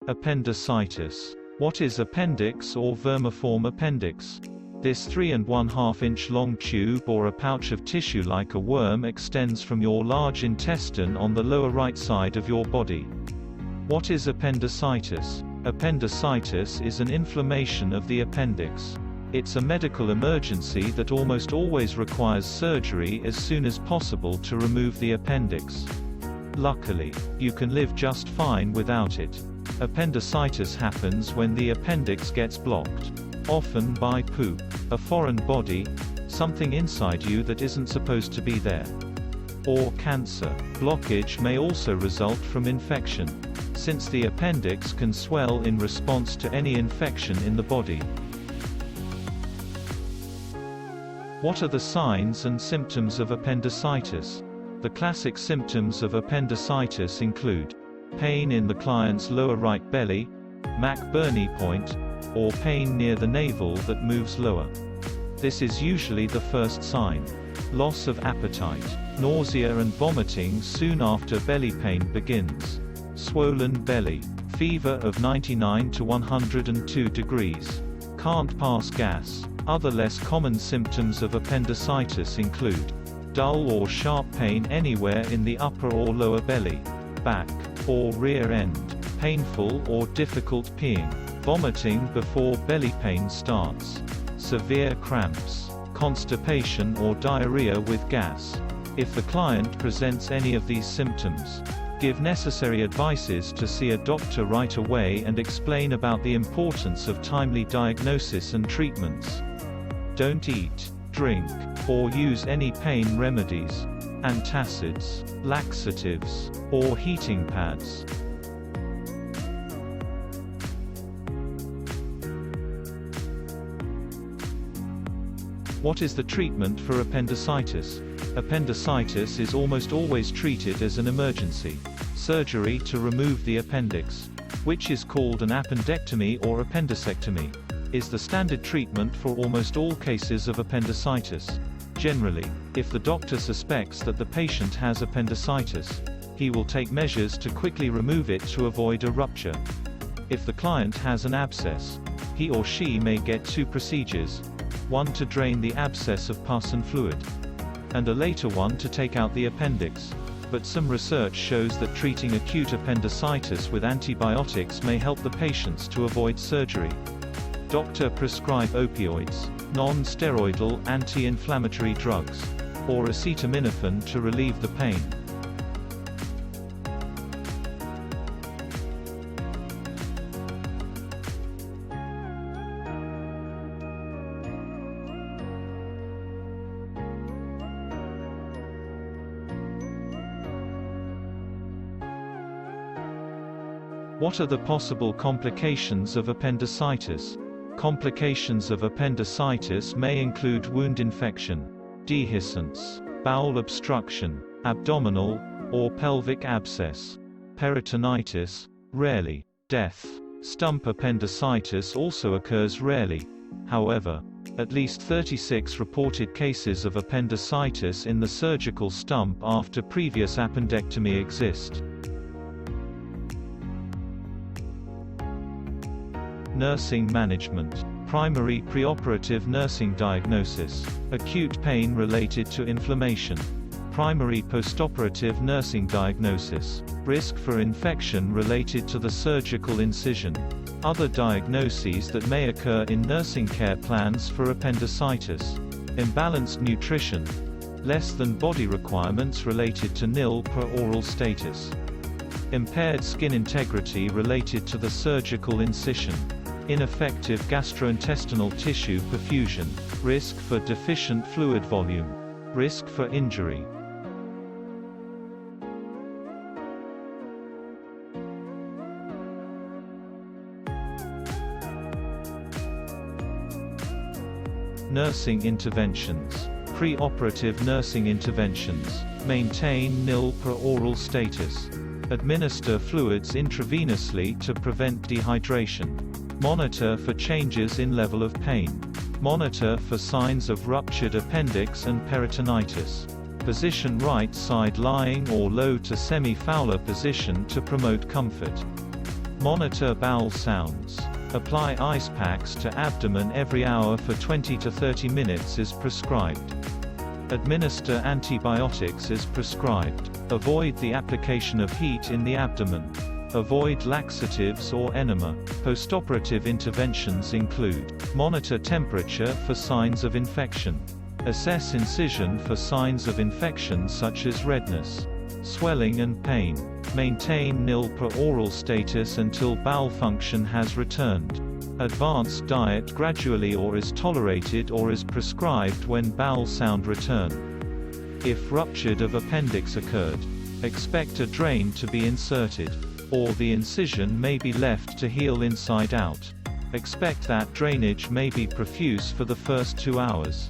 Appendicitis. What is appendix or vermiform appendix? This 3½ inch long tube or a pouch of tissue like a worm extends from your large intestine on the lower right side of your body. What is appendicitis? Appendicitis is an inflammation of the appendix. It's a medical emergency that almost always requires surgery as soon as possible to remove the appendix. Luckily, you can live just fine without it. Appendicitis happens when the appendix gets blocked. Often by poop, a foreign body, something inside you that isn't supposed to be there. Or cancer. Blockage may also result from infection, since the appendix can swell in response to any infection in the body. What are the signs and symptoms of appendicitis? The classic symptoms of appendicitis include pain in the client's lower right belly, McBurney point, or pain near the navel that moves lower. This is usually the first sign. Loss of appetite, nausea and vomiting soon after belly pain begins. Swollen belly, fever of 99 to 102 degrees. Can't pass gas. Other less common symptoms of appendicitis include dull or sharp pain anywhere in the upper or lower belly, back, or rear end, painful or difficult peeing, vomiting before belly pain starts, severe cramps, constipation or diarrhea with gas. If the client presents any of these symptoms, give necessary advices to see a doctor right away and explain about the importance of timely diagnosis and treatments. Don't eat, drink, or use any pain remedies, antacids, laxatives, or heating pads. What is the treatment for appendicitis? Appendicitis is almost always treated as an emergency. Surgery to remove the appendix, which is called an appendectomy or appendicectomy, is the standard treatment for almost all cases of appendicitis. Generally, if the doctor suspects that the patient has appendicitis, he will take measures to quickly remove it to avoid a rupture. If the client has an abscess, he or she may get 2 procedures, one to drain the abscess of pus and fluid, and a later one to take out the appendix. But some research shows that treating acute appendicitis with antibiotics may help the patients to avoid surgery. Doctor prescribe opioids, non-steroidal anti-inflammatory drugs, or acetaminophen to relieve the pain. What are the possible complications of appendicitis? Complications of appendicitis may include wound infection, dehiscence, bowel obstruction, abdominal or pelvic abscess, peritonitis, rarely, death. Stump appendicitis also occurs rarely. However, at least 36 reported cases of appendicitis in the surgical stump after previous appendectomy exist. Nursing management. Primary preoperative nursing diagnosis. Acute pain related to inflammation. Primary postoperative nursing diagnosis. Risk for infection related to the surgical incision. Other diagnoses that may occur in nursing care plans for appendicitis. Imbalanced nutrition. Less than body requirements related to nil per oral status. Impaired skin integrity related to the surgical incision. Ineffective gastrointestinal tissue perfusion. Risk for deficient fluid volume. Risk for injury. Nursing interventions. Preoperative nursing interventions. Maintain nil per oral status. Administer fluids intravenously to prevent dehydration. Monitor for changes in level of pain. Monitor for signs of ruptured appendix and peritonitis. Position right side lying or low to semi-fowler position to promote comfort. Monitor bowel sounds. Apply ice packs to abdomen every hour for 20 to 30 minutes is prescribed. Administer antibiotics as prescribed. Avoid the application of heat in the abdomen. Avoid laxatives or enema. Postoperative interventions include: monitor temperature for signs of infection. Assess incision for signs of infection such as redness, swelling and pain. Maintain nil per oral status until bowel function has returned. Advance diet gradually or is tolerated or is prescribed when bowel sound return. If rupture of appendix occurred, expect a drain to be inserted, or the incision may be left to heal inside out. Expect that drainage may be profuse for the first 2 hours.